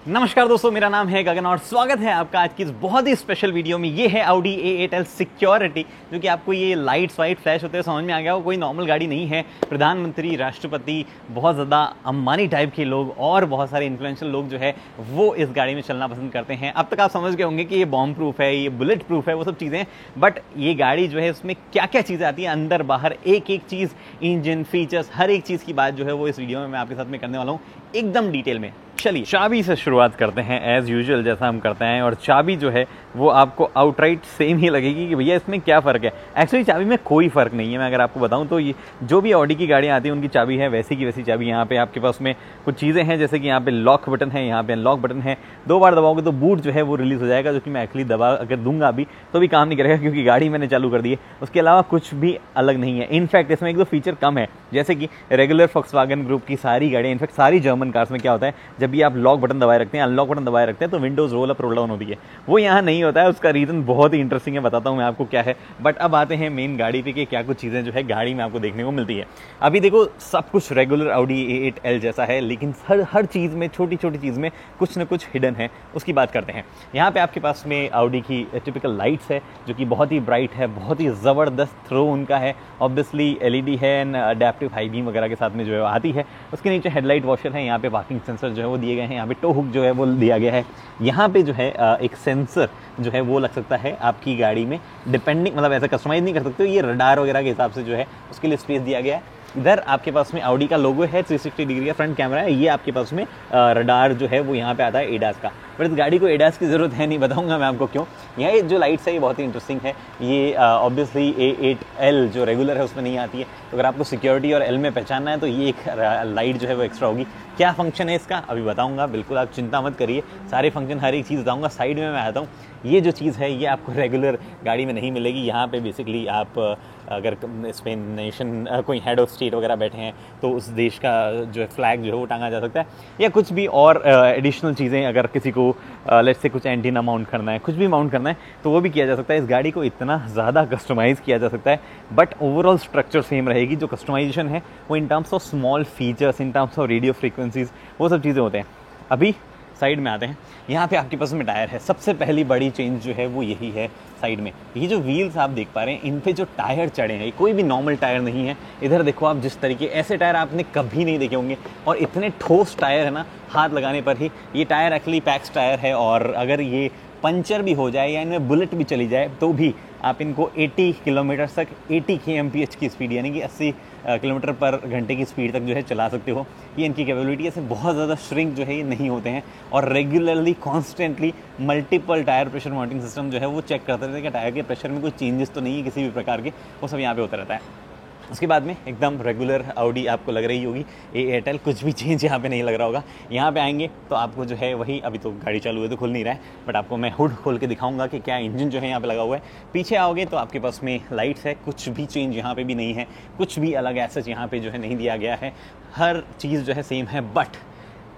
नमस्कार दोस्तों, मेरा नाम है गगन और स्वागत है आपका आज की इस बहुत ही स्पेशल वीडियो में। ये है Audi A8L सिक्योरिटी, जो कि आपको ये लाइट्स वाइट फ्लैश होते हैं समझ में आ गया हो। कोई नॉर्मल गाड़ी नहीं है। प्रधानमंत्री, राष्ट्रपति, बहुत ज़्यादा अंबानी टाइप के लोग और बहुत सारे इन्फ्लुएंशियल लोग जो है वो इस गाड़ी में चलना पसंद करते हैं। अब तक आप समझ गए होंगे कि ये बॉम्ब प्रूफ है, ये बुलेट प्रूफ है, वो सब चीज़ें। बट ये गाड़ी जो है उसमें क्या क्या चीज़ें आती है अंदर बाहर, एक एक चीज़, इंजन, फीचर्स, हर एक चीज़ की बात जो है वो इस वीडियो में मैं आपके साथ में करने वाला हूँ एकदम डिटेल में। चलिए चाबी से शुरुआत करते हैं एज़ यूजुअल जैसा हम करते हैं। और चाबी जो है वो आपको आउटराइट सेम ही लगेगी कि भैया इसमें क्या फ़र्क है। एक्चुअली चाबी में कोई फ़र्क नहीं है। मैं अगर आपको बताऊं तो ये जो भी ऑडी की गाड़ियाँ आती हैं उनकी चाबी है वैसी की वैसी चाबी। यहाँ पे आपके पास में कुछ चीज़ें हैं जैसे कि यहाँ पे लॉक बटन है, यहाँ पे अनलॉक बटन है। 2 बार दबाओगे तो बूट जो है वो रिलीज़ हो जाएगा, जो कि मैं एक्चुअली दबा अगर दूंगा अभी तो भी काम नहीं करेगा क्योंकि गाड़ी मैंने चालू कर दी है। उसके अलावा कुछ भी अलग नहीं है। इनफैक्ट इसमें एक दो फीचर कम है, जैसे कि रेगुलर फॉक्सवैगन ग्रुप की सारी गाड़ियाँ, इनफैक्ट सारी जर्मन कार्स में क्या होता है, जब भी आप लॉक बटन दबाए रखते हैं, अनलॉक बटन दबाए रखते हैं तो Windows roll up roll down होती है। वो यहाँ नहीं होता है। उसका रीज़न बहुत ही इंटरेस्टिंग है, बताता हूँ मैं आपको क्या है। बट अब आते हैं मेन गाड़ी पे कि क्या कुछ चीज़ें जो है गाड़ी में आपको देखने को मिलती है। अभी देखो सब कुछ रेगुलर Audi A8L जैसा है, लेकिन हर चीज़ में, छोटी छोटी चीज़ में कुछ न कुछ हिडन है। उसकी बात करते हैं। यहाँ पे आपके पास में Audi की टिपिकल लाइट्स है जो कि बहुत ही ब्राइट है, बहुत ही ज़बरदस्त थ्रो उनका है। ऑब्वियसली LED है एंड अडेप्टिव हाई बीम वगैरह के साथ में जो है आती है। उसके नीचे हेडलाइट वॉशर है, यहाँ पे पार्किंग सेंसर जो है वो दिए गए हैं, यहाँ पे टो हुक जो है वो दिया गया है। यहाँ पे जो है एक सेंसर जो है वो लग सकता है आपकी गाड़ी में, डिपेंडिंग, मतलब ऐसा कस्टमाइज नहीं कर सकते हो। ये रडार वगैरह के हिसाब से जो है उसके लिए स्पेस दिया गया है। इधर आपके पास में Audi का लोगो है, 360 डिग्री का फ्रंट कैमरा है। ये आपके पास में रडार जो है वो यहाँ पे आता है एडास का। बट इस गाड़ी को एडास की ज़रूरत है नहीं, बताऊंगा मैं आपको क्यों। यहाँ जो लाइट्स है ये बहुत ही इंटरेस्टिंग है। ये ऑब्वियसली A8L जो रेगुलर है उसमें नहीं आती है, तो अगर आपको सिक्योरिटी और L में पहचानना है तो ये एक लाइट जो है वो एक्स्ट्रा होगी। क्या फंक्शन है इसका अभी बताऊंगा, बिल्कुल आप चिंता मत करिए, सारे फंक्शन हर एक चीज़ बताऊंगा। साइड में मैं आता हूँ। ये जो चीज़ है ये आपको रेगुलर गाड़ी में नहीं मिलेगी। यहाँ पे बेसिकली आप अगर इसमें नेशन कोई हेड ऑफ स्टेट वगैरह बैठे हैं तो उस देश का जो है फ्लैग जो है वो टांगा जा सकता है, या कुछ भी और एडिशनल चीज़ें, अगर किसी को लेट्स से कुछ एंटीना माउंट करना है, कुछ भी माउंट करना है तो वो भी किया जा सकता है। इस गाड़ी को इतना ज़्यादा कस्टमाइज़ किया जा सकता है, बट ओवरऑल स्ट्रक्चर सेम रहेगी। जो कस्टमाइजेशन है वो in terms of small features, in terms of radio frequencies, वो सब चीज़ें होते हैं। अभी साइड में आते हैं। यहाँ पे आपके पास में टायर है। सबसे पहली बड़ी चेंज जो है वो यही है साइड में। ये जो व्हील्स आप देख पा रहे हैं इन पे जो टायर चढ़े हैं, कोई भी नॉर्मल टायर नहीं है। इधर देखो आप, जिस तरीके, ऐसे टायर आपने कभी नहीं देखे होंगे और इतने ठोस टायर है ना, हाथ लगाने पर ही। ये टायर एक्चुअली पैक्स टायर है और अगर ये पंचर भी हो जाए या इनमें बुलेट भी चली जाए तो भी आप इनको 80 किलोमीटर तक, 80 kmph की स्पीड यानी कि 80 किलोमीटर पर घंटे की स्पीड तक जो है चला सकते हो। ये इनकी कैपेबिलिटी है। ऐसे बहुत ज़्यादा श्रिंक जो है ये नहीं होते हैं और regularly constantly multiple tyre pressure monitoring system जो है वो चेक करते रहते हैं कि टायर के प्रेशर में कोई चेंजेस तो नहीं है किसी भी प्रकार के, वो सब यहाँ पे होता रहता है। उसके बाद में एकदम रेगुलर Audi आपको लग रही होगी A8L, कुछ भी चेंज यहाँ पे नहीं लग रहा होगा। यहाँ पे आएंगे तो आपको जो है वही, अभी तो गाड़ी चालू है तो खुल नहीं रहा है, बट आपको मैं हुड खोल के दिखाऊंगा कि क्या इंजन जो है यहाँ पे लगा हुआ है। पीछे आओगे तो आपके पास में लाइट्स है, कुछ भी चेंज यहाँ पे भी नहीं है, कुछ भी अलग ऐसा यहाँ पे जो है नहीं दिया गया है। हर चीज़ जो है सेम है। बट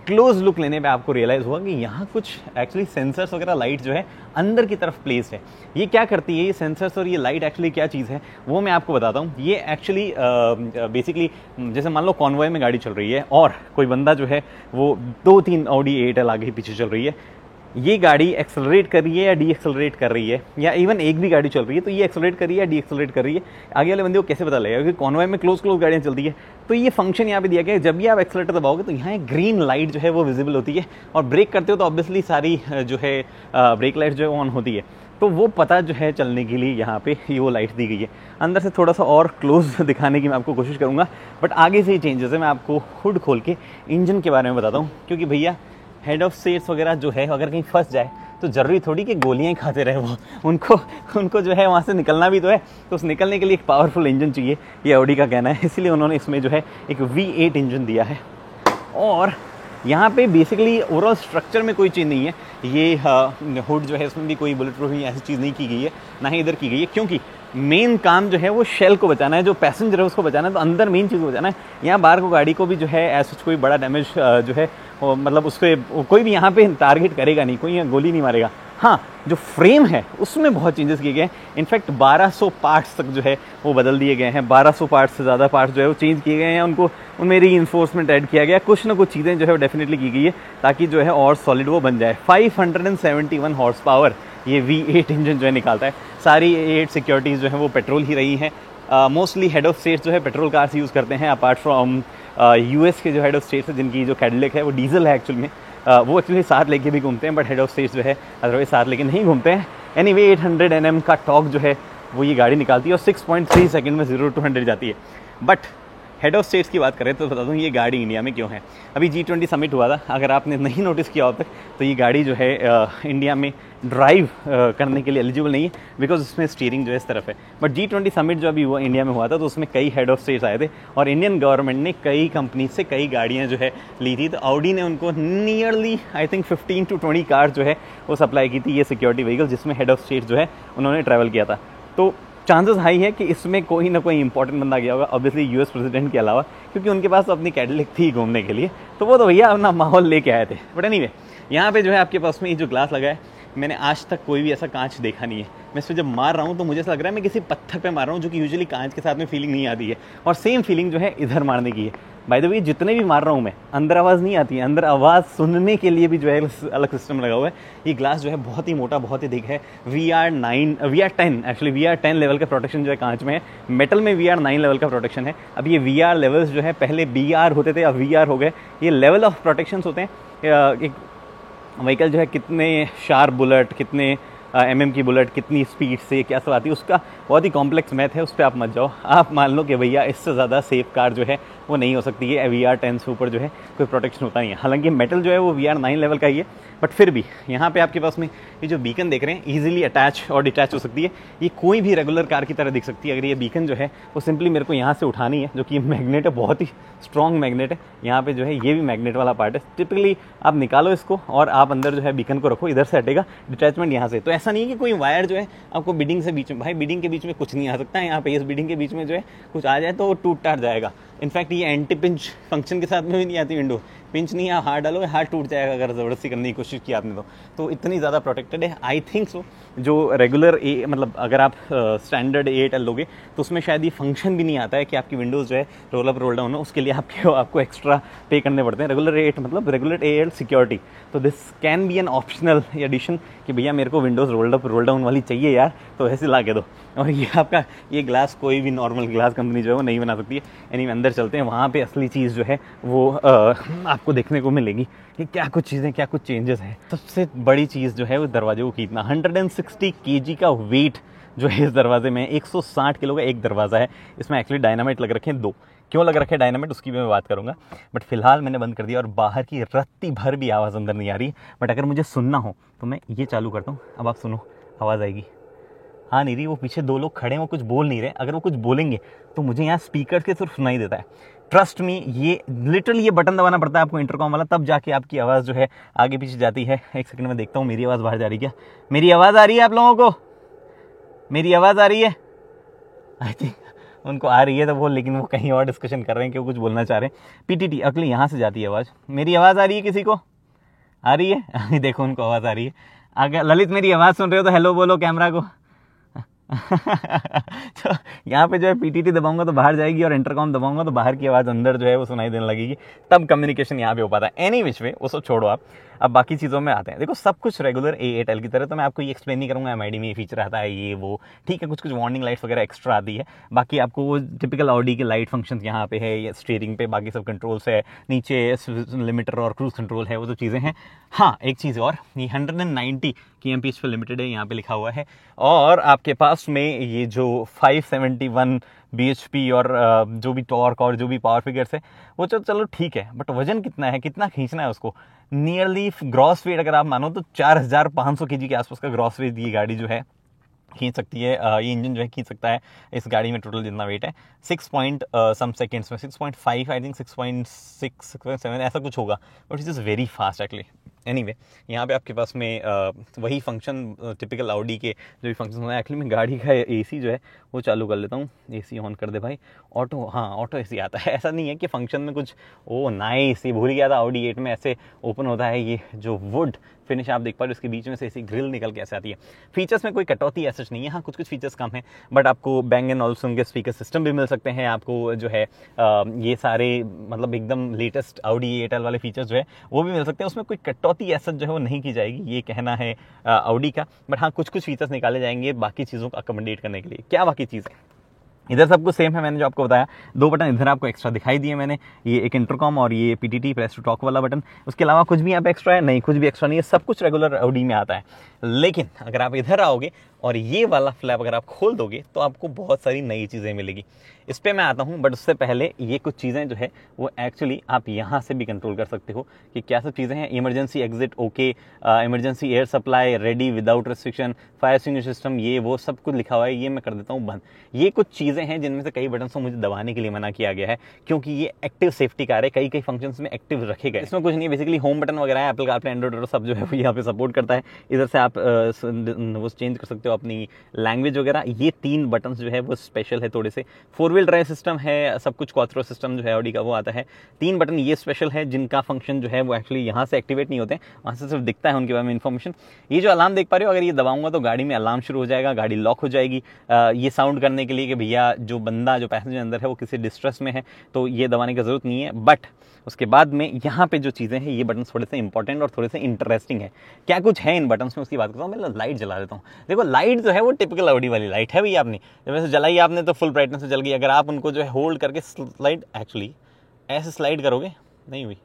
क्लोज लुक लेने पे आपको रियलाइज़ होगा कि यहाँ कुछ एक्चुअली सेंसर्स वगैरह लाइट जो है अंदर की तरफ प्लेस है। ये क्या करती है ये सेंसर्स और ये लाइट एक्चुअली क्या चीज़ है वो मैं आपको बताता हूँ। ये एक्चुअली बेसिकली जैसे मान लो कॉन्वॉय में गाड़ी चल रही है और कोई बंदा जो है वो 2-3 Audi A8L आगे पीछे चल रही है। ये गाड़ी एक्सेलरेट कर रही है या डी एक्सेलरेट कर रही है, या इवन एक भी गाड़ी चल रही है तो ये एक्सेलरेट कर रही है या डी एक्सेलरेट कर रही है, आगे वाले बंदे को कैसे पता लगेगा? क्योंकि कॉन्वॉय में क्लोज गाड़ियाँ चलती है। तो ये फंक्शन यहाँ पे दिया गया है। जब भी आप एक्सेलरेटर दबाओगे तो यहाँ एक ग्रीन लाइट जो है वो विजिबल होती है और ब्रेक करते हो तो ऑब्वियसली सारी जो है ब्रेक लाइट जो है ऑन होती है। तो वो पता जो है चलने के लिए यहाँ पे ये वो लाइट दी गई है। अंदर से थोड़ा सा और क्लोज दिखाने की मैं आपको कोशिश करूँगा, बट आगे से ही चेंजेस है। मैं आपको हुड खोल के इंजन के बारे में बताता हूँ, क्योंकि भैया हेड ऑफ स्टेट्स वगैरह जो है अगर कहीं फंस जाए तो ज़रूरी थोड़ी कि गोलियां ही खाते रहे वो, उनको जो है वहाँ से निकलना भी तो है। तो उस निकलने के लिए एक पावरफुल इंजन चाहिए, ये Audi का कहना है। इसीलिए उन्होंने इसमें जो है एक V8 इंजन दिया है। और यहाँ पे बेसिकली ओवरऑल स्ट्रक्चर में कोई चीज़ नहीं है। ये हुड जो है इसमें भी कोई बुलेट प्रूफ ऐसी चीज़ नहीं की गई है, ना ही इधर की गई है, क्योंकि मेन काम जो है वो शेल को बचाना है, जो पैसेंजर है उसको बचाना है। तो अंदर मेन चीज़ को बचाना है। यहाँ बाहर को गाड़ी को भी जो है ऐसा कोई बड़ा डैमेज जो है मतलब उस पर कोई भी यहाँ पे टारगेट करेगा नहीं, कोई यहाँ गोली नहीं मारेगा। हाँ, जो फ्रेम है उसमें बहुत चेंजेस किए गए हैं। इनफैक्ट 1200 पार्ट्स तक जो है वो बदल दिए गए हैं, 1200 पार्ट्स से ज़्यादा पार्ट्स जो है वो चेंज किए गए हैं, उनको उनमें रीइंफोर्समेंट ऐड किया गया, कुछ ना कुछ चीज़ें जो है वो डेफिनेटली की गई है ताकि जो है और सॉलिड वो बन जाए। 571 हॉर्स पावर ये V8 इंजन जो है निकालता है। सारी A8 सिक्योरिटीज़ जो है वो पेट्रोल ही रही हैं। मोस्टली हेड ऑफ स्टेट्स जो है पेट्रोल कार्स यूज़ करते हैं, अपार्ट फ्रॉम US के जो हेड ऑफ स्टेट्स है जिनकी जो कैडिलैक है वो डीजल है एक्चुअल में। वो एक्चुअली साथ लेके भी घूमते हैं, बट हेड ऑफ स्टेट्स जो है अदरवाइज साथ लेके नहीं घूमते हैं। एनीवे 800 Nm का टॉर्क जो है वो ये गाड़ी निकालती है और 6.3 सेकंड में 0 to 100 जाती है। बट हेड ऑफ स्टेट्स की बात करें तो बता दूं ये गाड़ी इंडिया में क्यों है। अभी G20 समिट हुआ था, अगर आपने नहीं नोटिस किया अब तक तो ये गाड़ी जो है इंडिया में ड्राइव करने के लिए एलिजिबल नहीं है, बिकॉज उसमें स्टीयरिंग जो है इस तरफ है। बट G20 समिट जो अभी हुआ इंडिया में हुआ था तो उसमें कई हेड ऑफ स्टेट्स आए थे और इंडियन गवर्नमेंट ने कई कंपनी से कई गाड़ियाँ जो है ली थी। तो ऑडी ने उनको nearly I think 15 to 20 car जो है वो सप्लाई की थी, ये सिक्योरिटी व्हीकल जिसमें हेड ऑफ स्टेट जो है उन्होंने ट्रैवल किया था। तो चांसेस हाई है कि इसमें कोई ना कोई इंपॉर्टेंट बंदा गया होगा, ऑब्वियसली US प्रेसिडेंट के अलावा, क्योंकि उनके पास तो अपनी कैडिलैक थी घूमने के लिए, तो वो तो भैया अपना माहौल लेके आए थे। बट एनीवे यहाँ पे जो है आपके पास में ये जो ग्लास लगा है, मैंने आज तक कोई भी ऐसा कांच देखा नहीं है। मैं इस पर जब मार रहा हूँ तो मुझे ऐसा लग रहा है मैं किसी पत्थर पे मार रहा हूँ, जो कि यूजुअली कांच के साथ में फीलिंग नहीं आती है, और सेम फीलिंग जो है इधर मारने की है। बाय द वे जितने भी मार रहा हूँ मैं, अंदर आवाज़ नहीं आती है, अंदर आवाज़ सुनने के लिए भी जो है अलग सिस्टम लगा हुआ है। ये ग्लास जो है बहुत ही मोटा, बहुत ही थिक है। VR10 लेवल का प्रोटेक्शन जो है कांच में है, मेटल में VR9 लेवल का प्रोटेक्शन है। अब ये VR लेवल्स जो है पहले BR होते थे, अब VR हो गए। ये लेवल ऑफ प्रोटेक्शन होते हैं। एक व्हीकल जो है कितने शार्प बुलेट, कितने MM की बुलेट, कितनी स्पीड से क्या सब आती है, उसका बहुत ही कॉम्प्लेक्स मैथ है, उस पर आप मत जाओ। आप मान लो कि भैया इससे ज़्यादा सेफ कार जो है वो नहीं हो सकती है। VR10 से ऊपर जो है कोई प्रोटेक्शन होता नहीं है। हालांकि मेटल जो है वो VR9 लेवल का ही है, बट फिर भी यहाँ पे आपके पास में ये जो बीकन देख रहे हैं ईजिली अटैच और डिटैच हो सकती है। ये कोई भी रेगुलर कार की तरह दिख सकती है। अगर ये बीकन जो है वो सिंपली मेरे को यहाँ से उठानी है, जो कि मैग्नेट है, बहुत ही स्ट्रॉन्ग मैग्नेट है। यहाँ पे जो है ये भी मैग्नेट वाला पार्ट है। टिपिकली आप निकालो इसको और आप अंदर जो है बीकन को रखो, इधर से हटेगा डिटैचमेंट यहाँ से। तो ऐसा नहीं है कि कोई वायर जो है आपको बिडिंग से बीच में, भाई बिडिंग के बीच में कुछ नहीं आ सकता है। यहाँ पे इस बिडिंग के बीच में जो है कुछ आ जाए तो वो टूट टाट जाएगा। इनफैक्ट ये एंटी पिंच फंक्शन के साथ में भी नहीं आती विंडो। पिंच नहीं, आप हाथ डालोगे हाथ टूट जाएगा अगर ज़बरदस्ती करने की कोशिश की आपने तो इतनी ज़्यादा प्रोटेक्टेड है। आई थिंक सो जो रेगुलर मतलब अगर आप स्टैंडर्ड A8L लोगे तो उसमें शायद ये फंक्शन भी नहीं आता है कि आपकी विंडोज़ जो है रोल अप रोल डाउन हो, उसके लिए आपको एक्स्ट्रा पे करने पड़ते हैं। रेगुलर A8 मतलब रेगुलर A8 सिक्योरिटी। तो this can be an optional addition कि भैया मेरे को windows rolled up roll down वाली चाहिए यार, तो ऐसे ला के दो। और ये आपका ये ग्लास कोई भी नॉर्मल ग्लास कंपनी जो है वो नहीं बना सकती है। यानी अंदर चलते हैं, वहाँ पे असली चीज़ जो है वो आपको देखने को मिलेगी कि क्या कुछ चीज़ें, क्या कुछ चेंजेस हैं। सबसे बड़ी चीज़ जो है वो दरवाजे को खींचना। 160 kg का वेट जो है इस दरवाजे में, 160 किलो का एक दरवाज़ा है। इसमें एक्चुअली डायनामाइट लग रखे हैं 2। क्यों लग रखे हैं डायनामाइट उसकी भी मैं बात करूँगा, बट फिलहाल मैंने बंद कर दिया और बाहर की रत्ती भर भी आवाज़ अंदर नहीं आ रही। बट अगर मुझे सुनना हो तो मैं ये चालू करता हूँ, अब आप सुनो, आवाज़ आएगी। हाँ नहीं रही, वो पीछे 2 लोग खड़े हैं, वो कुछ बोल नहीं रहे। अगर वो कुछ बोलेंगे तो मुझे यहाँ स्पीकर से सिर्फ सुनाई देता है। ट्रस्ट मी, ये लिटरली ये बटन दबाना पड़ता है आपको इंटरकॉम वाला, तब जाके आपकी आवाज़ जो है आगे पीछे जाती है। एक सेकंड में देखता हूँ मेरी आवाज़ बाहर जा रही क्या। मेरी आवाज़ आ रही है आप लोगों को? मेरी आवाज़ आ रही है? आई थिंक उनको आ रही है तो वो, लेकिन वो कहीं और डिस्कशन कर रहे हैं कि वो कुछ बोलना चाह रहे हैं। PTT अगली यहाँ से जाती है आवाज़। मेरी आवाज़ आ रही है किसी को? आ रही है? देखो उनको आवाज़ आ रही है। अगर ललित मेरी आवाज़ सुन रहे हो तो हेलो बोलो कैमरा को। तो यहाँ पे जो है PTT दबाऊंगा तो बाहर जाएगी और इंटरकॉम दबाऊंगा तो बाहर की आवाज़ अंदर जो है वो सुनाई देने लगेगी, तब कम्युनिकेशन यहाँ पे हो पाता है। एनी विच वे वो सब छोड़ो आप, अब बाकी चीज़ों में आते हैं। देखो सब कुछ रेगुलर A8L की तरह, तो मैं आपको ये एक्सप्लेन नहीं करूँगा MID में ये फीचर आता है ये वो, ठीक है। कुछ कुछ वार्निंग लाइट्स वगैरह एक्स्ट्रा आती है, बाकी आपको वो टिपिकल ऑडी के लाइट फंक्शन यहाँ पे है, या स्टीयरिंग पे बाकी सब कंट्रोल्स है, नीचे लिमिटर और क्रूज कंट्रोल है, वो सब चीज़ें हैं। हाँ एक चीज़ और, ये 190 kmph पे लिमिटेड है, यहाँ पे लिखा हुआ है। और आपके पास में ये जो 571 bhp और जो भी टॉर्क और जो भी पावर फिगर्स है वो चलो ठीक है, बट वजन कितना है, कितना खींचना है उसको। नियरली ग्रॉस वेट अगर आप मानो तो 4500 kg के आसपास का ग्रॉस वेट ये गाड़ी जो है खींच सकती है। ये इंजन जो है खींच सकता है इस गाड़ी में। टोटल जितना वेट है 6 पॉइंट सम सेकेंड्स में, 6.5 आई थिंक, 6.6 6.7 ऐसा कुछ होगा, but it is very fast actually. Anyway यहाँ पे आपके पास में वही फंक्शन टिपिकल ऑडी के जो भी फंक्शन होता है। एक्चुअली मैं गाड़ी का एसी जो है वो चालू कर लेता हूँ। एसी ऑन कर दे भाई। ऑटो, हाँ ऑटो एसी आता है। ऐसा नहीं है कि फंक्शन में कुछ ओ नाइस, ये भूल गया था ऑडी 8 में ऐसे ओपन होता है। ये जो वुड फिनिश आप देख पा रहे हो, इसके बीच में से ऐसी ग्रिल निकल के ऐसे आती है। फीचर्स में कोई कटौती ऐसा नहीं है, हाँ कुछ कुछ फीचर्स कम है, बट आपको Bang & Olufsen के स्पीकर सिस्टम भी मिल सकते हैं। आपको जो है ये सारे मतलब एकदम लेटेस्ट ऑडी A8L वाले फीचर्स जो है वो भी मिल सकते हैं। उसमें कोई कटौती ऐसा जो है वो नहीं की जाएगी, ये कहना है ऑडी का। बट हाँ कुछ कुछ फीचर्स निकाले जाएंगे बाकी चीज़ों को अकोमोडेट करने के लिए। क्या बाकी चीज़ है? इधर सब कुछ सेम है, मैंने जो आपको बताया। 2 बटन इधर आपको एक्स्ट्रा दिखाई दिए मैंने, ये एक इंटरकॉम और ये PTT प्रेस टू टॉक वाला बटन। उसके अलावा कुछ भी यहाँ पे एक्स्ट्रा है नहीं, कुछ भी एक्स्ट्रा नहीं है, सब कुछ रेगुलर ऑडी में आता है। लेकिन अगर आप इधर आओगे और ये वाला फ्लैप अगर आप खोल दोगे तो आपको बहुत सारी नई चीज़ें मिलेगी। इस पर मैं आता हूँ, बट उससे पहले ये कुछ चीज़ें जो है वो एक्चुअली आप यहाँ से भी कंट्रोल कर सकते हो कि क्या सब चीज़ें हैं। Emergency exit okay, emergency air supply ready without restriction, fire extinguisher system, ये वो सब कुछ लिखा हुआ है, ये मैं कर देता हूँ बंद। ये कुछ चीज़ें हैं जिनमें से कई बटन को मुझे दबाने के लिए मना किया गया है, क्योंकि ये एक्टिव सेफ्टी कार है, कई कई फंक्शंस में एक्टिव रखे गए। इसमें कुछ नहीं है, बेसिकली होम बटन वगैरह है, एप्पल कारप्ले एंड्रॉइड सब जो है वो यहाँ पे सपोर्ट करता है। इधर से आप वो चेंज कर सकते हो अपनी लैंग्वेज वगैरह। ये 3 बटन जो है वो स्पेशल है थोड़े से। 4 व्हील ड्राइव सिस्टम है, सब कुछ क्वाट्रो सिस्टम जो है ऑडी का वो आता है। 3 बटन ये स्पेशल है जिनका फंक्शन जो है वो एक्चुअली यहाँ से एक्टिवेट नहीं होते हैं, वहाँ से सिर्फ दिखता है उनके बारे में इन्फॉर्मेशन। ये जो अलार्म देख पा रहे हो, अगर ये दबाऊंगा तो गाड़ी में अलार्म शुरू हो जाएगा, गाड़ी लॉक हो जाएगी। ये साउंड करने के लिए कि भैया जो बंदा जो पैसेंजर अंदर है वो किसी डिस्ट्रेस में है, तो ये दबाने की जरूरत नहीं है। बट उसके बाद में यहाँ पे जो चीज़ें हैं, ये बटन थोड़े से इंपॉर्टेंट और थोड़े से इंटरेस्टिंग है। क्या कुछ है इन बटन्स में उसकी बात करता हूँ। मैं लाइट जला देता हूँ। देखो लाइट जो है वो टिपिकल ऑडी वाली लाइट है भैया। आपने जब ऐसे जलाई आपने तो फुल ब्राइटनेस में जल गई। अगर आप उनको जो है होल्ड करके स्लाइड, एक्चुअली ऐसे स्लाइड करोगे, नहीं हुई,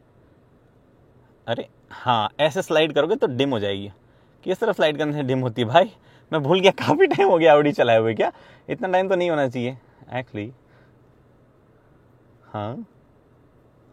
अरे हाँ ऐसे स्लाइड करोगे तो डिम हो जाएगी। किस तरह स्लाइड करने से डिम होती है भाई? मैं भूल गया, काफ़ी टाइम हो गया ऑडी चलाए हुए। क्या इतना टाइम तो नहीं होना चाहिए एक्चुअली।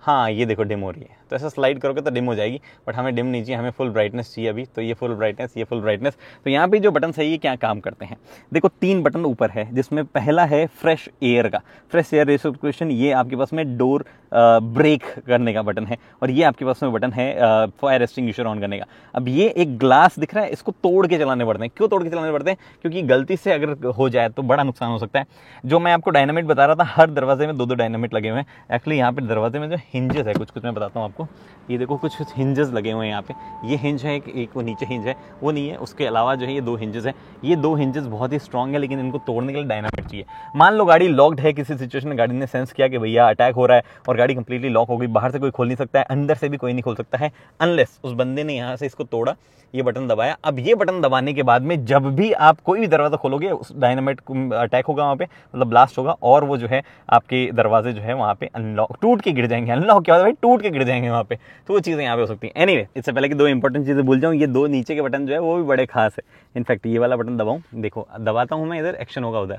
हाँ ये देखो डिम हो रही है, तो ऐसा स्लाइड करोगे तो डिम हो जाएगी, बट हमें डिम नहीं चाहिए, हमें फुल ब्राइटनेस चाहिए अभी। तो ये फुल ब्राइटनेस, ये फुल ब्राइटनेस। तो यहाँ पे जो बटन है ये क्या काम करते हैं, देखो 3 बटन ऊपर है, जिसमें पहला है फ्रेश एयर का, फ्रेश एयर रेसोक्वेशन। ये आपके पास में डोर ब्रेक करने का बटन है, और ये आपके पास में बटन है फायर एक्सटिंग्विशर ऑन करने का। अब ये एक ग्लास दिख रहा है, इसको तोड़ के चलाने पड़ते हैं। क्यों तोड़ के चलाने पड़ते हैं? क्योंकि गलती से अगर हो जाए तो बड़ा नुकसान हो सकता है। जो मैं आपको डायनामिट बता रहा था, हर दरवाजे में 2-2 डायनामिट लगे हुए हैं। एक्चुअली यहाँ पे दरवाजे में जो हिंजेस है, कुछ कुछ मैं बताता हूँ आपको। ये देखो कुछ कुछ हिंजेस लगे हुए हैं यहाँ पे। ये हिंज है, एक वो नीचे हिंज है, वो नहीं है। उसके अलावा जो है ये 2 हिंजेस है। ये 2 हिंजेस बहुत ही स्ट्रॉन्ग है, लेकिन इनको तोड़ने के लिए डायनामिट चाहिए। मान लो गाड़ी लॉक्ड है, किसी सिचुएशन में गाड़ी ने सेंस किया कि भैया अटैक हो रहा है और गाड़ी कंप्लीटली लॉक हो गई, बाहर से कोई खोल नहीं सकता है, अंदर से भी कोई नहीं खोल सकता है, अनलेस उस बंदे ने यहाँ से इसको तोड़ा, ये बटन दबाया। अब ये बटन दबाने के बाद में जब भी आप कोई भी दरवाजा खोलोगे, उस डायनामाइट अटैक होगा वहाँ पे, मतलब ब्लास्ट होगा, और वो जो है आपके दरवाजे जो है वहाँ पे अनलॉक, टूट के गिर जाएंगे। अनलॉक क्या होता है भाई? टूट के गिर जाएंगे वहाँ पे। तो वो चीज़ें यहाँ पे हो सकती हैं। एनीवे, इससे पहले कि 2 इंपॉर्टेंट चीज़ें भूल जाऊँ, ये 2 नीचे के बटन जो है वो भी बड़े खास है। इनफैक्ट ये वाला बटन दबाऊँ, देखो दबाता हूँ मैं, इधर एक्शन होगा उधर,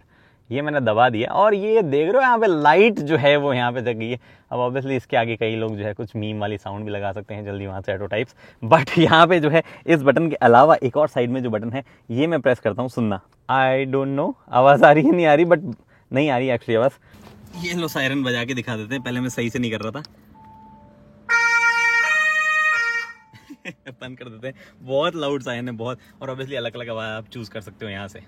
ये मैंने दबा दिया, और ये देख रहे हो यहाँ पे लाइट जो है वो यहाँ पे जग गई है। अब ऑब्वियसली इसके आगे कई लोग जो है कुछ मीम वाली साउंड भी लगा सकते हैं जल्दी वहाँ से, ऑटो टाइप्स। बट यहाँ पे जो है इस बटन के अलावा एक और साइड में जो बटन है, ये मैं प्रेस करता हूँ, सुनना। आई डोंट नो आवाज़ आ रही है नहीं आ रही, बट नहीं आ रही एक्चुअली आवाज़। ये लो सायरन बजा के दिखा देते हैं, पहले मैं सही से नहीं कर रहा था। बंद कर देते हैं, बहुत लाउड सायरन है बहुत, और ऑब्वियसली अलग अलग आवाज़ आप चूज़ कर सकते हो यहाँ से।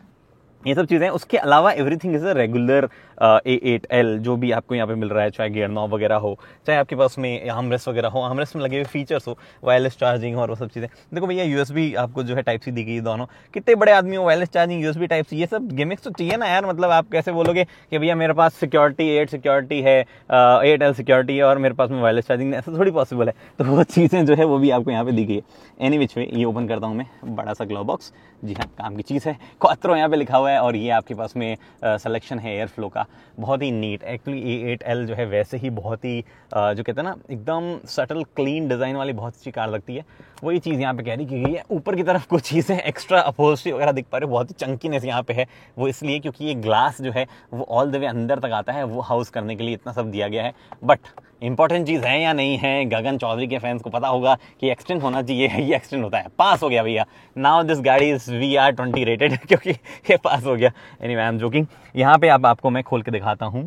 ये सब चीज़ें। उसके अलावा everything is a regular A8L जो भी आपको यहाँ पे मिल रहा है, चाहे गियर नॉब वगैरह हो, चाहे आपके पास में आर्मरेस्ट वगैरह हो, आर्मरेस्ट में लगे हुए फीचर्स हो, वायरलेस चार्जिंग और वो सब चीज़ें। देखो भैया USB आपको जो है टाइप सी दी गई, दोनों कितने बड़े आदमी हो, wireless charging, USB type C, ये सब गिमिक्स तो चाहिए ना यार। मतलब आप कैसे बोलोगे कि भैया मेरे पास सिक्योरिटी 8 सिक्योरिटी है, 8L सिक्योरिटी है, और मेरे पास में वायरलेस चार्जिंग, ऐसा थोड़ी पॉसिबल है। तो वो चीज़ें जो है वो भी आपको यहाँ पे दी गई है। एनी विच वे, ये ओपन करता हूँ मैं, बड़ा सा ग्लव बॉक्स, जी हाँ काम की चीज़ है, क्वात्रो यहाँ पे लिखा हुआ है, और ये आपके पास में सिलेक्शन है एयर फ्लो का, बहुत ही नीट। एक्चुअली A8L जो है वैसे ही बहुत ही जो कहते हैं ना एकदम सटल क्लीन डिज़ाइन वाली बहुत अच्छी कार लगती है। वही चीज़ यहाँ पे कैरी की गई है। ऊपर की तरफ कुछ चीज़ें एक्स्ट्रा अपहोल्स्ट्री वगैरह दिख पा रहे हो, बहुत ही चंकीनेस यहाँ पे है। वो इसलिए क्योंकि ये ग्लास जो है वो ऑल द वे अंदर तक आता है, वो हाउस करने के लिए इतना सब दिया गया है। बट इंपॉर्टेंट चीज़ है या नहीं है, गगन चौधरी के फैंस को पता होगा कि एक्सटेंड होना चाहिए, ये एक्सटेंड होता है, पास हो गया भैया। नाउ दिस गाड़ी इज VR20 रेटेड क्योंकि ये पास हो गया। Anyway I am joking. यहाँ पे अब आपको मैं खोल के दिखाता हूँ,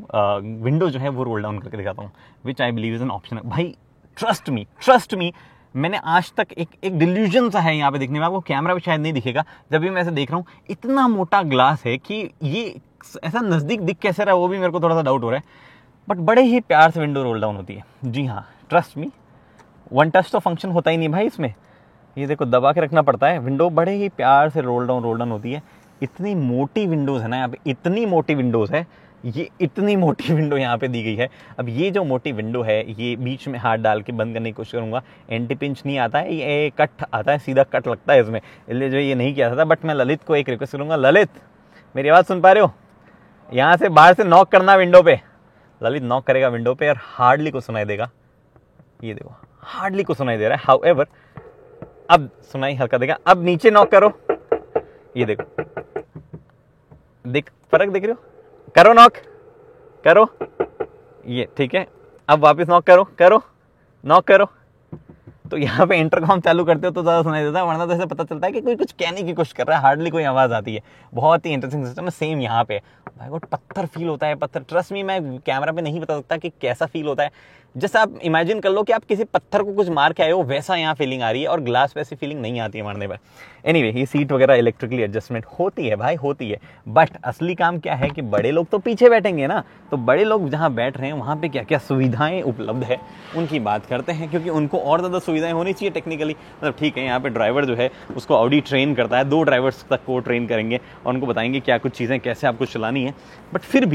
विंडो जो है वो रोल डाउन करके दिखाता हूँ, which I believe is an option. भाई ट्रस्ट मी मैंने आज तक एक डिल्यूजन सा है यहाँ पे दिखने में, आपको कैमरा पे शायद नहीं दिखेगा, जब भी मैं ऐसे देख रहा हूँ इतना मोटा ग्लास है कि ये ऐसा नज़दीक दिख कैसे रहा है वो भी मेरे को थोड़ा सा डाउट हो रहा है, बट बड़े ही प्यार से विंडो रोल डाउन होती है। जी हाँ, ट्रस्ट मी, वन टच तो फंक्शन होता ही नहीं भाई इसमें, ये देखो दबा के रखना पड़ता है। विंडो बड़े ही प्यार से रोल डाउन होती है। इतनी मोटी विंडोज़ है ना यहाँ पे, इतनी मोटी विंडोज़ है, ये इतनी मोटी विंडो यहाँ पे दी गई है। अब ये जो मोटी विंडो है ये बीच में हाथ डाल के बंद करने की कोशिश करूँगा। एंटी पिंच नहीं आता है, ये कट आता है, सीधा कट लगता है इसमें, इसलिए जो ये नहीं किया था। बट मैं ललित को एक रिक्वेस्ट करूँगा, ललित मेरी आवाज़ सुन पा रहे हो, यहाँ से बाहर से नॉक करना विंडो पे। ललित नॉक करेगा विंडो पे और हार्डली को सुनाई देगा, ये देखो हार्डली को सुनाई दे रहा है। हाउएवर अब सुनाई हल्का देगा। अब नीचे नॉक करो, ये देखो, देख फर्क देख रहे हो, करो नॉक करो, ये ठीक है। अब वापस नॉक करो नॉक करो। तो यहाँ पे इंटरकॉम चालू करते हो तो ज़्यादा सुनाई देता है, वरना तो ऐसे पता चलता है कि कोई कुछ कहने की कोशिश कर रहा है, हार्डली कोई आवाज़ आती है। बहुत ही इंटरेस्टिंग सिस्टम है। सेम यहाँ पे भाई वो पत्थर फील होता है, पत्थर, ट्रस्ट मी मैं कैमरा पे नहीं बता सकता कि कैसा फील होता है। जैसे आप इमेजिन कर लो कि आप किसी पत्थर को कुछ मार के आए हो, वैसा यहाँ फीलिंग आ रही है, और ग्लास पे ऐसी फीलिंग नहीं आती है मारने पर। एनीवे ये सीट वगैरह इलेक्ट्रिकली एडजस्टमेंट होती है भाई, होती है। बट असली काम क्या है कि बड़े लोग तो पीछे बैठेंगे ना, तो बड़े लोग जहाँ बैठ रहे हैं वहाँ पे क्या क्या सुविधाएं उपलब्ध है उनकी बात करते हैं, क्योंकि उनको और ज़्यादा सुविधाएं होनी चाहिए टेक्निकली। मतलब ठीक है, यहाँ पे ड्राइवर जो है उसको ऑडी ट्रेन करता है, 2 ड्राइवर्स तक को ट्रेन करेंगे और उनको बताएंगे क्या कुछ चीज़ें कैसे आपको चलानी है। बट फिर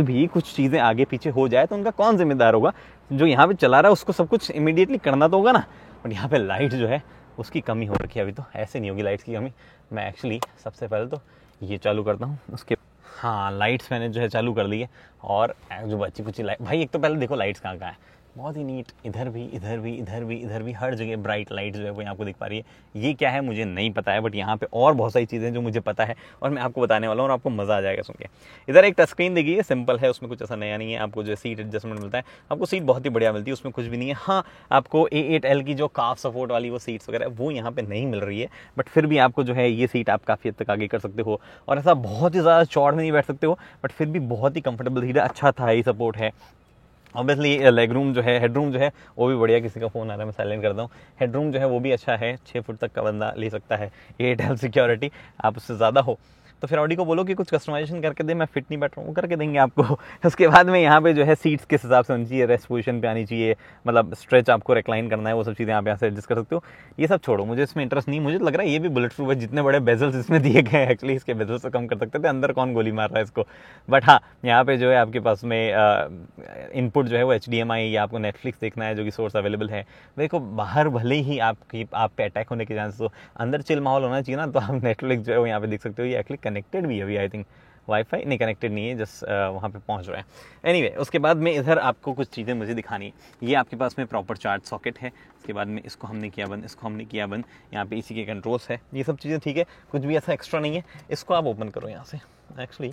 भी कुछ चीज़ें आगे पीछे हो जाए तो उनका कौन जिम्मेदार होगा? जो यहाँ पे चला रहा है उसको सब कुछ इमीडिएटली करना तो होगा ना। बट यहाँ पे लाइट जो है उसकी कमी हो रखी है अभी, तो ऐसे नहीं होगी लाइट्स की कमी। मैं एक्चुअली सबसे पहले तो ये चालू करता हूँ, उसके हाँ लाइट्स मैंने जो है चालू कर दी है। और जो बच्ची कुछ लाइट भाई, एक तो पहले देखो लाइट्स कहाँ कहाँ है, बहुत ही नीट, इधर भी हर जगह ब्राइट लाइट जो है वो आपको दिख पा रही है। ये क्या है मुझे नहीं पता है, बट यहाँ पे और बहुत सारी चीज़ें जो मुझे पता है और मैं आपको बताने वाला हूँ और आपको मज़ा आ जाएगा सुन के। इधर एक टच स्क्रीन देखिए, है सिंपल है, उसमें कुछ ऐसा नया नहीं है। आपको जो सीट एडजस्टमेंट मिलता है, आपको सीट बहुत ही बढ़िया मिलती है, उसमें कुछ भी नहीं है। हाँ, आपको A8L की जो काफ सपोर्ट वाली वो सीट्स वगैरह वो यहाँ पे नहीं मिल रही है, बट फिर भी आपको जो है ये सीट आप काफ़ी हद तक आगे कर सकते हो। और ऐसा बहुत ही ज़्यादा चौड़ में नहीं बैठ सकते हो, बट फिर भी बहुत ही कंफर्टेबल सीट है, अच्छा था ही सपोर्ट है। ऑब्वियसली लेग रूम जो है, हेडरूम जो है वो भी बढ़िया। किसी का फ़ोन आ रहा है, मैं साइलेंट करता हूँ। हेडरूम जो है वो भी अच्छा है, 6 फुट तक का बंदा ले सकता है। A8L सिक्योरिटी, आप उससे ज़्यादा हो तो फिर ऑडी को बोलो कि कुछ कस्टमाइजेशन करके दे, मैं फिट नहीं बैठ रहा हूँ, वो करके देंगे आपको। उसके बाद में यहाँ पे जो है सीट्स किस हिसाब से होनी चाहिए, रेस्ट पोजीशन पे आनी चाहिए, मतलब स्ट्रेच आपको रिक्लाइन करना है, वो सब चीज़ें आप यहाँ से एडजस्ट कर सकते हो। ये सब छोड़ो, मुझे इसमें इंटरेस्ट नहीं। मुझे लग रहा है ये भी बुलेट प्रूफ है, जितने बड़े बेजल्स इसमें दिए गए हैं, एक्चुअली इसके बेजल्स तो कम कर सकते थे, अंदर कौन गोली मार रहा है इसको। बट हाँ, यहाँ पे जो है आपके पास में इनपुट जो है वो HDMI, या आपको नेटफ्लिक्स देखना है जो कि सोर्स अवेलेबल है। देखो बाहर भले ही आप पे अटैक होने के चांस, तो अंदर चिल माहौल होना चाहिए ना, तो आप नेटफ्लिक्स जो है वो यहाँ पे देख सकते हो। ये एक्चुअली कनेक्टेड भी है अभी, आई थिंक वाईफाई नहीं कनेक्टेड नहीं है, जस्ट वहाँ पे पहुँच रहा है। एनीवे उसके बाद में इधर आपको कुछ चीज़ें मुझे दिखानी है। ये आपके पास में प्रॉपर चार्ज सॉकेट है। उसके बाद में इसको हमने किया बंद, इसको हमने किया बंद। यहाँ पे इसी के कंट्रोल्स है, ये सब चीज़ें ठीक है, कुछ भी ऐसा एक्स्ट्रा नहीं है। इसको आप ओपन करो यहाँ से, एक्चुअली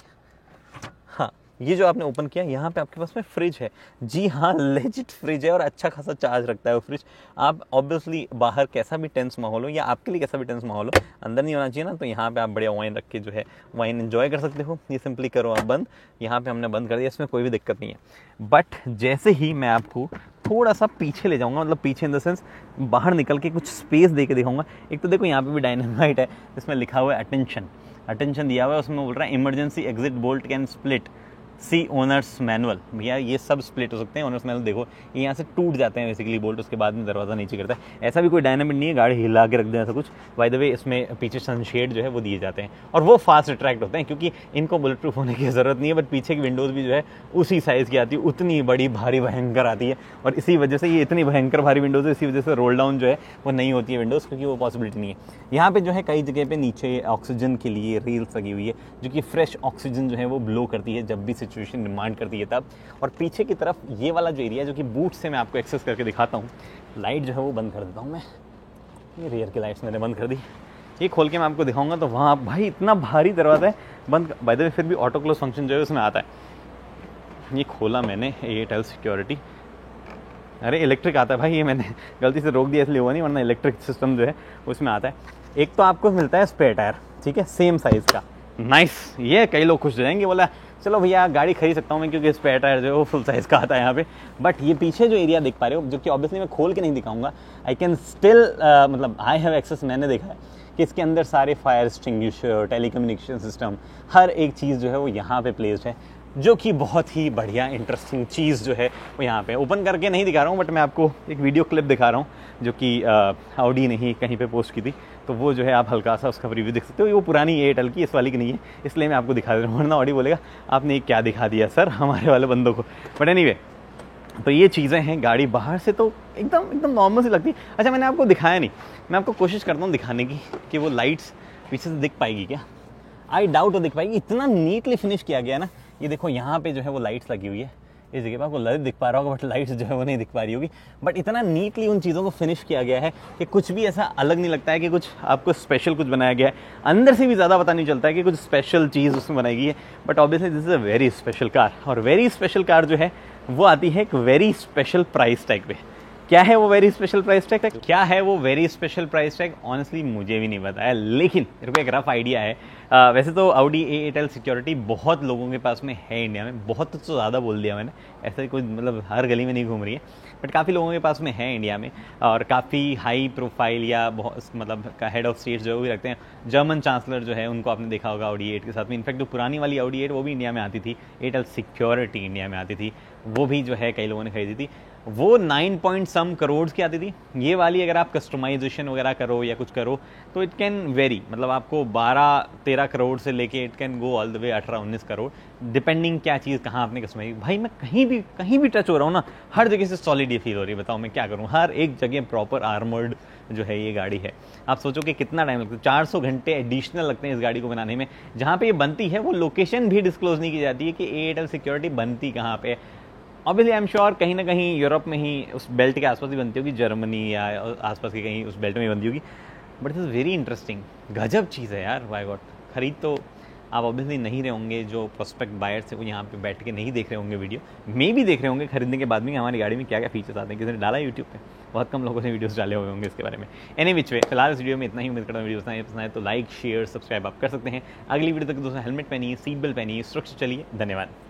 हाँ ये जो आपने ओपन किया, यहाँ पे आपके पास में फ्रिज है। जी हाँ, लेजिट फ्रिज है और अच्छा खासा चार्ज रखता है वो फ्रिज। आप ऑब्वियसली बाहर कैसा भी टेंस माहौल हो, या आपके लिए कैसा भी टेंस माहौल हो, अंदर नहीं होना चाहिए ना, तो यहाँ पे आप बढ़िया वाइन रख के जो है वाइन एंजॉय कर सकते हो। ये सिंपली करो आप बंद, यहाँ पे हमने बंद कर दिया, इसमें कोई भी दिक्कत नहीं है। बट जैसे ही मैं आपको थोड़ा सा पीछे ले जाऊँगा, मतलब पीछे इन द सेंस बाहर निकल के कुछ स्पेस दे के दिखाऊँगा। एक तो देखो यहाँ पे भी डायनामाइट है, इसमें लिखा हुआ है अटेंशन दिया हुआ है, उसमें बोल रहा है emergency exit bolt can split, see owner's manual. भैया ये सब स्प्लिट हो सकते हैं, ओनर्स मैनुअल देखो ये यहाँ से टूट जाते हैं बेसिकली बोल्ट, उसके बाद में दरवाज़ा नीचे करता है। ऐसा भी कोई डायनामिक नहीं है, गाड़ी हिला के रख दें ऐसा कुछ। बाय द वे इसमें पीछे सनशेड जो है वो दिए जाते हैं और वो फास्ट रिट्रैक्ट होते हैं, क्योंकि इनको बुलेट प्रूफ होने की ज़रूरत नहीं है। बट पीछे की विंडोज़ भी जो है उसी साइज़ की आती है, उतनी बड़ी भारी भयंकर आती है, और इसी वजह से ये इतनी भयंकर भारी विंडोज़ है, इसी वजह से रोल डाउन जो है वो नहीं होती है विंडोज़, क्योंकि वो पॉसिबिलिटी नहीं है। यहाँ पे जो है कई जगह पे नीचे ऑक्सीजन के लिए रेल्स लगी हुई है, जो कि फ्रेश ऑक्सीजन जो है वो ब्लो करती है जब भी सिचुएशन डिमांड करती है तब। और पीछे की तरफ ये वाला जो एरिया, जो कि बूट से मैं आपको एक्सेस करके दिखाता हूँ, लाइट जो है वो बंद कर देता हूँ मैं। ये रियर की लाइट्स मैंने बंद कर दी, ये खोल के मैं आपको दिखाऊंगा। तो वहाँ भाई इतना भारी दरवाज़ा है बंद, बाय द वे फिर भी ऑटो क्लोज फंक्शन जो है उसमें आता है। ये खोला मैंने A8L सिक्योरिटी, अरे इलेक्ट्रिक आता है भाई, ये मैंने गलती से रोक दिया इसलिए हुआ नहीं, वरना इलेक्ट्रिक सिस्टम जो है उसमें आता है। एक तो आपको मिलता है स्पेयर टायर, ठीक है, सेम साइज़ का, नाइस। ये कई लोग खुश हो जाएंगे, बोला चलो भैया गाड़ी खरीद सकता हूँ मैं, क्योंकि स्पेयर टायर जो है वो फुल साइज़ का आता है यहाँ पे। बट ये पीछे जो एरिया देख पा रहे हो, जो कि ऑब्वियसली मैं खोल के नहीं दिखाऊंगा, आई कैन स्टिल मतलब आई हैव एक्सेस, मैंने देखा है कि इसके अंदर सारे फायर एक्सटिंग्विशर, टेलीकम्युनिकेशन सिस्टम, हर एक चीज़ जो है वो यहाँ पे प्लेस्ड है, जो कि बहुत ही बढ़िया इंटरेस्टिंग चीज़ जो है वो यहाँ पे। ओपन करके नहीं दिखा रहा हूँ, बट मैं आपको एक वीडियो क्लिप दिखा रहा हूँ जो कि ऑडी ने ही कहीं पे पोस्ट की थी, तो वो जो है आप हल्का सा उसका रिव्यू देख सकते हो। वो पुरानी एयरटेल की, इस वाली की नहीं है, इसलिए मैं आपको दिखा दे रहा हूँ, वरना ऑडी बोलेगा आपने क्या दिखा दिया सर हमारे वाले बंदों को। बट एनीवे, तो ये चीज़ें हैं। गाड़ी बाहर से तो एकदम एकदम नॉर्मल सी लगती है। अच्छा, मैंने आपको दिखाया नहीं, मैं आपको कोशिश करता हूँ दिखाने की कि वो लाइट्स पीछे से दिख पाएगी क्या। आई डाउट वो दिख पाएगी, इतना नीटली फिनिश किया गया ना। ये देखो यहाँ पे जो है वो लाइट्स लगी हुई है, इस जगह पर आपको लाइट दिख पा रहा होगा, बट लाइट्स जो है वो नहीं दिख पा रही होगी। बट इतना नीटली उन चीज़ों को फिनिश किया गया है कि कुछ भी ऐसा अलग नहीं लगता है कि कुछ आपको स्पेशल कुछ बनाया गया है। अंदर से भी ज़्यादा पता नहीं चलता है कि कुछ स्पेशल चीज़ उसमें बनाई गई है। But obviously this is a very special car, और वेरी स्पेशल कार जो है वो आती है एक वेरी स्पेशल प्राइस टैग पे। क्या है वो वेरी स्पेशल प्राइस टैग? क्या है वो very special price tag? Honestly मुझे भी नहीं पता है, लेकिन मेरे को एक रफ आइडिया है। वैसे तो Audi A8L सिक्योरिटी बहुत लोगों के पास में है इंडिया में, बहुत तो ज़्यादा बोल दिया मैंने, ऐसा कोई मतलब हर गली में नहीं घूम रही है, बट काफ़ी लोगों के पास में है इंडिया में, और काफ़ी हाई प्रोफाइल या बहुत मतलब हेड ऑफ स्टेट जो है वो भी रखते हैं। जर्मन चांसलर जो है उनको आपने देखा होगा Audi A8 के साथ में। इनफैक्ट जो पुरानी वाली Audi A8 वो भी इंडिया में आती थी, A8L सिक्योरिटी इंडिया में आती थी, वो भी जो है कई लोगों ने खरीदी थी। वो 9 पॉइंट सम करोड़ की आती थी। ये वाली अगर आप कस्टमाइजेशन वगैरह करो या कुछ करो तो इट कैन वेरी, मतलब आपको 12-13 करोड़ से लेके it can go all the way 18-19 crore, depending क्या चीज़ कहाँ आपने कस्टमाइज। भाई मैं कहीं भी टच हो रहा हूँ ना, हर जगह से सॉलिड ये फील हो रही है। बताओ मैं क्या करूँ, हर एक जगह प्रॉपर आर्मर्ड जो है ये गाड़ी है। आप सोचो कि कितना टाइम लगता है, 400 घंटे एडिशनल लगते हैं इस गाड़ी को बनाने में। जहाँ पे ये बनती है वो लोकेशन भी डिस्क्लोज नहीं की जाती है कि A8L सिक्योरिटी बनती कहाँ पे। ऑब्वियसली आई एम श्योर कहीं ना कहीं यूरोप में ही, उस बेल्ट के आसपास ही बनती होगी, जर्मनी या आसपास की कहीं उस बेल्ट में ही बनती होगी। But it is very interesting, गजब चीज़ है यार। बाय गॉड, खरीद तो आप ऑब्वियसली नहीं रहे होंगे, जो प्रोस्पेक्ट बायर्स है वो यहाँ पे बैठ के नहीं देख रहे होंगे वीडियो, मे भी देख रहे होंगे खरीदने के बाद में हमारी गाड़ी में क्या क्या फीचर्स आते हैं। किसी ने डाला यूट्यूब पे, बहुत कम लोगों ने वीडियोस डाले हुए होंगे इसके बारे में। एनी विच वे, फिलहाल इस वीडियो में इतना ही। उम्मीद करता हूँ वीडियो पसंद आए तो लाइक शेयर सब्सक्राइब आप कर सकते हैं। अगली वीडियो तक दोस्तों हेलमेट पहनिए, सीट बेल्ट पहनिए, सुरक्षित चलिए। धन्यवाद।